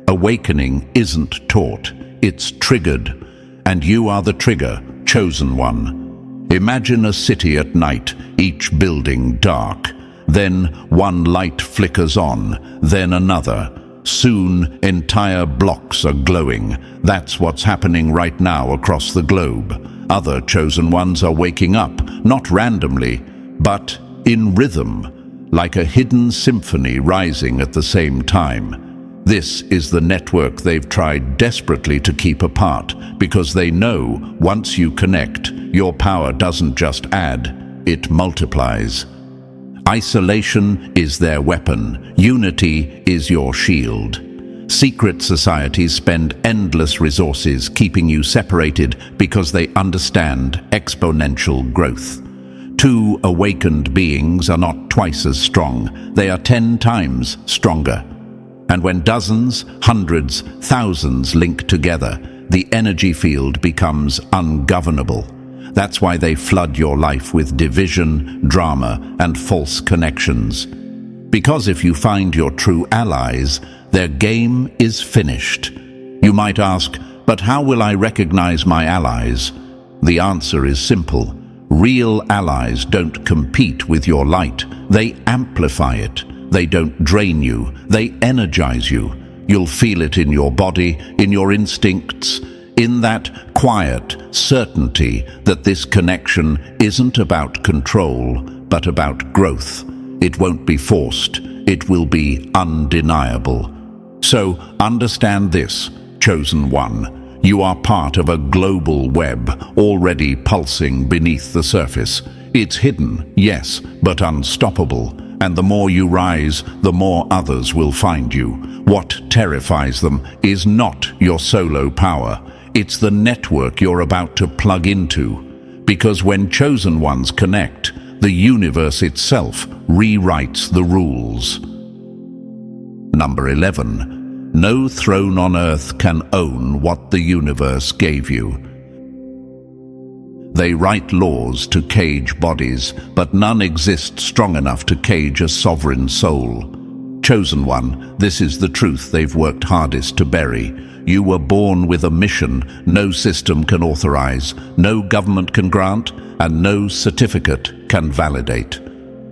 Awakening isn't taught, it's triggered, and you are the trigger, chosen one. Imagine a city at night, each building dark. Then one light flickers on, then another. Soon entire blocks are glowing. That's what's happening right now across the globe. Other chosen ones are waking up, not randomly, but in rhythm, like a hidden symphony rising at the same time. This is the network they've tried desperately to keep apart, because they know once you connect, your power doesn't just add, it multiplies. Isolation is their weapon, unity is your shield. Secret societies spend endless resources keeping you separated because they understand exponential growth. Two awakened beings are not twice as strong, they are 10 times stronger. And when dozens, hundreds, thousands link together, the energy field becomes ungovernable. That's why they flood your life with division, drama, and false connections. Because if you find your true allies, their game is finished. You might ask, but how will I recognize my allies? The answer is simple. Real allies don't compete with your light, they amplify it. They don't drain you, they energize you. You'll feel it in your body, in your instincts, in that quiet certainty that this connection isn't about control, but about growth. It won't be forced, it will be undeniable. So understand this, chosen one. You are part of a global web already pulsing beneath the surface. It's hidden, yes, but unstoppable. And the more you rise, the more others will find you. What terrifies them is not your solo power. It's the network you're about to plug into. Because when chosen ones connect, the universe itself rewrites the rules. Number 11. No throne on earth can own what the universe gave you. They write laws to cage bodies, but none exist strong enough to cage a sovereign soul. Chosen one, this is the truth they've worked hardest to bury. You were born with a mission no system can authorize, no government can grant, and no certificate can validate.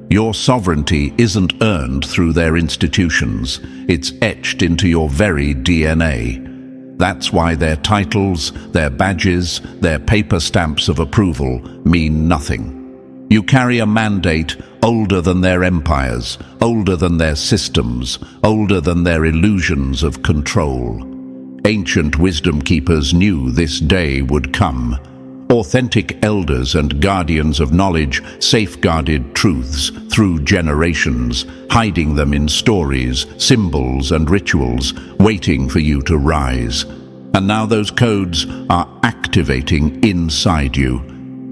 Your sovereignty isn't earned through their institutions, it's etched into your very DNA. That's why their titles, their badges, their paper stamps of approval mean nothing. You carry a mandate older than their empires, older than their systems, older than their illusions of control. Ancient wisdom keepers knew this day would come. Authentic elders and guardians of knowledge safeguarded truths through generations, hiding them in stories, symbols, and rituals, waiting for you to rise. And now those codes are activating inside you.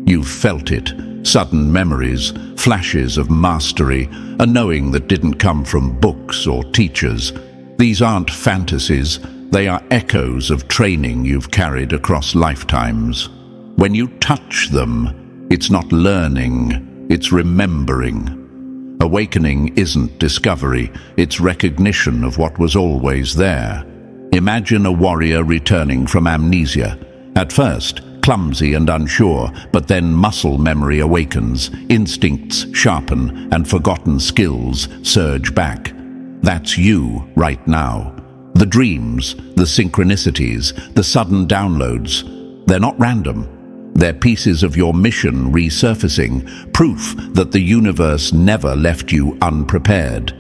You've felt it, sudden memories, flashes of mastery, a knowing that didn't come from books or teachers. These aren't fantasies, they are echoes of training you've carried across lifetimes. When you touch them, it's not learning, it's remembering. Awakening isn't discovery, it's recognition of what was always there. Imagine a warrior returning from amnesia. At first, clumsy and unsure, but then muscle memory awakens, instincts sharpen, and forgotten skills surge back. That's you right now. The dreams, the synchronicities, the sudden downloads, they're not random. They're pieces of your mission resurfacing, proof that the universe never left you unprepared.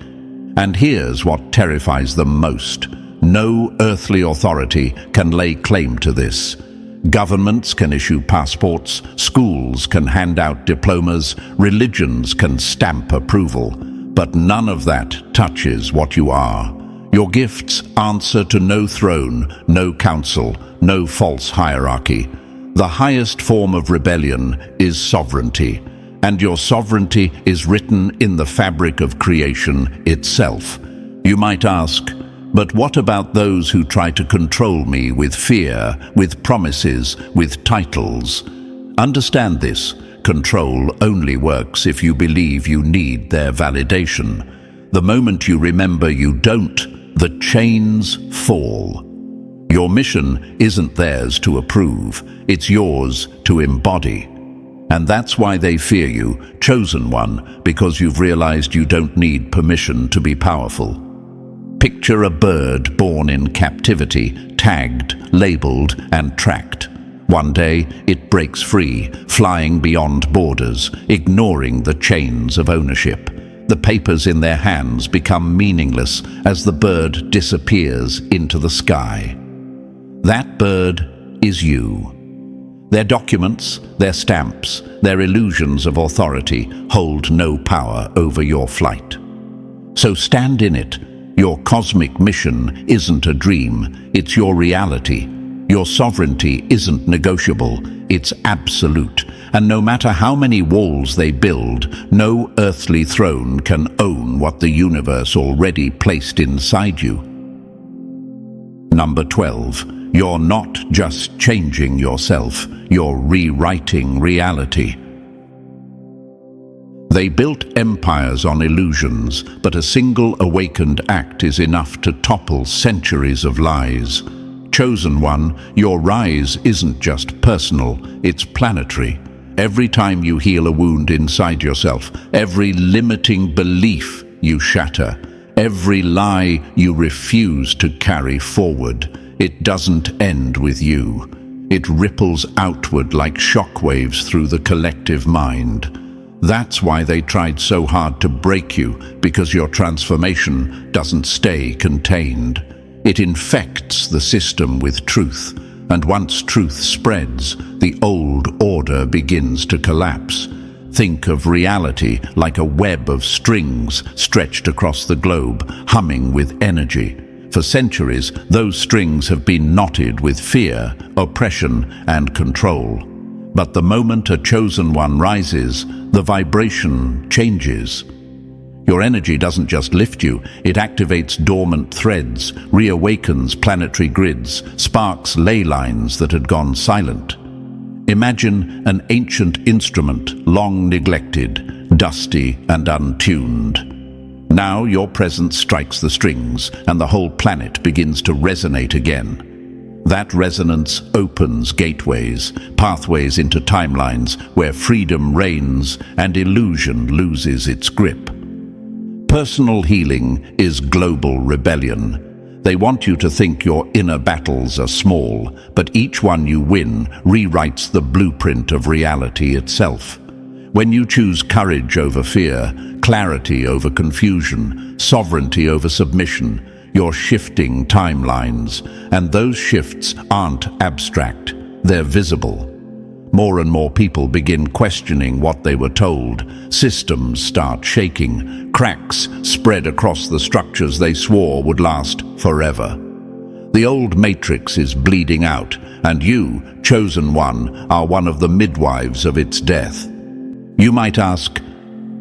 And here's what terrifies them most. No earthly authority can lay claim to this. Governments can issue passports, schools can hand out diplomas, religions can stamp approval, but none of that touches what you are. Your gifts answer to no throne, no council, no false hierarchy. The highest form of rebellion is sovereignty, and your sovereignty is written in the fabric of creation itself. You might ask, but what about those who try to control me with fear, with promises, with titles? Understand this. Control only works if you believe you need their validation. The moment you remember you don't, the chains fall. Your mission isn't theirs to approve, it's yours to embody. And that's why they fear you, chosen one, because you've realized you don't need permission to be powerful. Picture a bird born in captivity, tagged, labeled, and tracked. One day, it breaks free, flying beyond borders, ignoring the chains of ownership. The papers in their hands become meaningless as the bird disappears into the sky. That bird is you. Their documents, their stamps, their illusions of authority hold no power over your flight. So stand in it. Your cosmic mission isn't a dream, it's your reality. Your sovereignty isn't negotiable, it's absolute. And no matter how many walls they build, no earthly throne can own what the universe already placed inside you. Number 12. You're not just changing yourself, you're rewriting reality. They built empires on illusions, but a single awakened act is enough to topple centuries of lies. Chosen one, your rise isn't just personal, it's planetary. Every time you heal a wound inside yourself, every limiting belief you shatter, every lie you refuse to carry forward, it doesn't end with you. It ripples outward like shockwaves through the collective mind. That's why they tried so hard to break you, because your transformation doesn't stay contained. It infects the system with truth, and once truth spreads, the old order begins to collapse. Think of reality like a web of strings stretched across the globe, humming with energy. For centuries, those strings have been knotted with fear, oppression, and control. But the moment a chosen one rises, the vibration changes. Your energy doesn't just lift you, it activates dormant threads, reawakens planetary grids, sparks ley lines that had gone silent. Imagine an ancient instrument, long neglected, dusty and untuned. Now your presence strikes the strings, and the whole planet begins to resonate again. That resonance opens gateways, pathways into timelines where freedom reigns and illusion loses its grip. Personal healing is global rebellion. They want you to think your inner battles are small, but each one you win rewrites the blueprint of reality itself. When you choose courage over fear, clarity over confusion, sovereignty over submission, you're shifting timelines, and those shifts aren't abstract, they're visible. More and more people begin questioning what they were told. Systems start shaking, cracks spread across the structures they swore would last forever. The old matrix is bleeding out, and you, chosen one, are one of the midwives of its death. You might ask,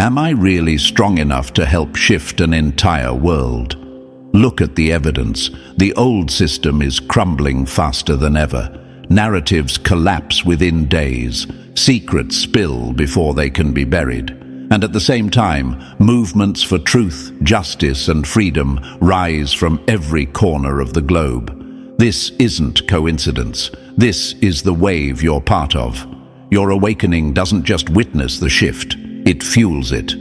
am I really strong enough to help shift an entire world? Look at the evidence. The old system is crumbling faster than ever. Narratives collapse within days. Secrets spill before they can be buried. And at the same time, movements for truth, justice, and freedom rise from every corner of the globe. This isn't coincidence. This is the wave you're part of. Your awakening doesn't just witness the shift, it fuels it.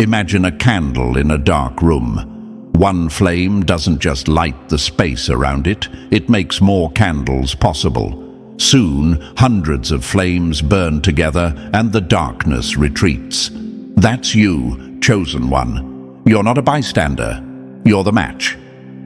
Imagine a candle in a dark room. One flame doesn't just light the space around it, it makes more candles possible. Soon, hundreds of flames burn together and the darkness retreats. That's you, chosen one. You're not a bystander, you're the match.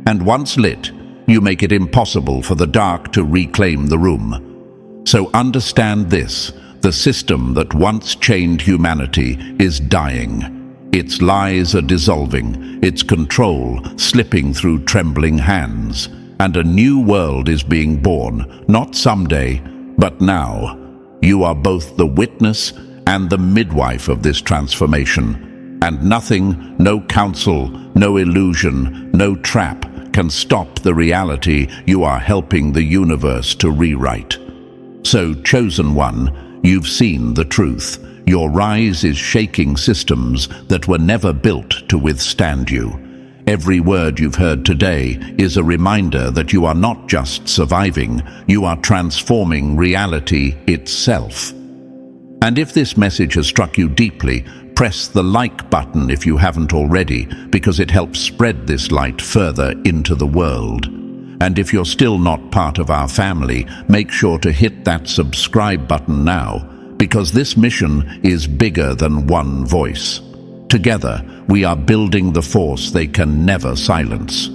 And once lit, you make it impossible for the dark to reclaim the room. So understand this, the system that once chained humanity is dying. Its lies are dissolving, its control slipping through trembling hands. And a new world is being born, not someday, but now. You are both the witness and the midwife of this transformation. And nothing, no counsel, no illusion, no trap can stop the reality you are helping the universe to rewrite. So, chosen one, you've seen the truth. Your rise is shaking systems that were never built to withstand you. Every word you've heard today is a reminder that you are not just surviving, you are transforming reality itself. And if this message has struck you deeply, press the like button if you haven't already, because it helps spread this light further into the world. And if you're still not part of our family, make sure to hit that subscribe button now, because this mission is bigger than one voice. Together, we are building the force they can never silence.